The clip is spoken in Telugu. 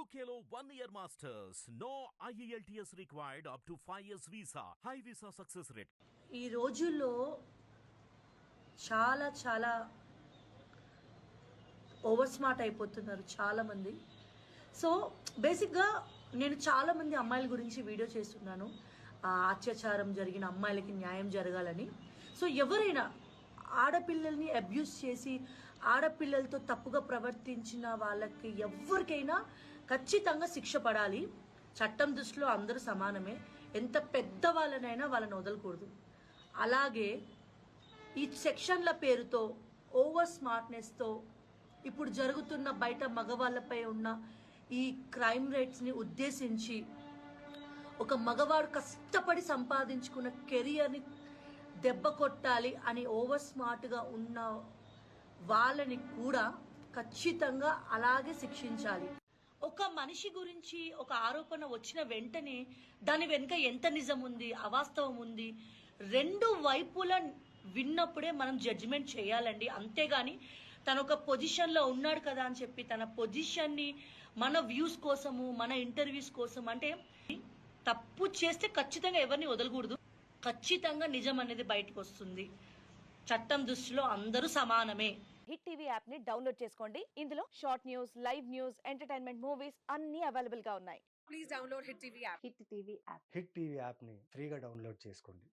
UKLO 1 year masters. No IELTS required up to 5 years visa. High visa success rate. ఈ రోజుల్లో చాలా చాలా ఓవర్ స్మార్ట్ అయిపోతున్నారు చాలామంది. సో బేసిక్గా నేను చాలామంది అమ్మాయిల గురించి వీడియో చేస్తున్నాను, అత్యాచారం జరిగిన అమ్మాయిలకి న్యాయం జరగాలని. సో ఎవరైనా ఆడపిల్లల్ని అబ్యూస్ చేసి ఆడపిల్లలతో తప్పుగా ప్రవర్తించిన వాళ్ళకి ఎవరికైనా ఖచ్చితంగా శిక్ష పడాలి. చట్టం దృష్టిలో అందరూ సమానమే, ఎంత పెద్ద వాళ్ళనైనా వాళ్ళని వదలకూడదు. అలాగే ఈ సెక్షన్ల పేరుతో ఓవర్ స్మార్ట్నెస్తో ఇప్పుడు జరుగుతున్న బయట మగవాళ్ళపై ఉన్న ఈ క్రైమ్ రేట్స్ని ఉద్దేశించి ఒక మగవాడు కష్టపడి సంపాదించుకున్న కెరియర్ని దెబ్బ కొట్టాలి అని ఓవర్ స్మార్ట్గా ఉన్న వాళ్ళని కూడా ఖచ్చితంగా అలాగే శిక్షించాలి. ఒక మనిషి గురించి ఒక ఆరోపణ వచ్చిన వెంటనే దాని వెనుక ఎంత నిజం ఉంది, అవాస్తవం ఉంది, రెండు వైపుల విన్నప్పుడే మనం జడ్జిమెంట్ చేయాలండి. అంతేగాని తన ఒక పొజిషన్లో ఉన్నాడు కదా అని చెప్పి తన పొజిషన్ని మన వ్యూస్ కోసము మన ఇంటర్వ్యూస్ కోసం అంటే తప్పు చేస్తే ఖచ్చితంగా ఎవరిని వదలకూడదు. ఖచ్చితంగా నిజం అనేది బయటకు వస్తుంది. చట్టం దృష్టిలో అందరూ సమానమే. హిట్ టీవీ యాప్ ని డౌన్లోడ్ చేసుకోండి. ఇందులో short news, live news, entertainment movies అన్ని అవైలబుల్ గా ఉన్నాయి. Please download hit TV app. Hit TV app hit TV యాప్ని ఫ్రీగా డౌన్లోడ్ చేసుకోండి.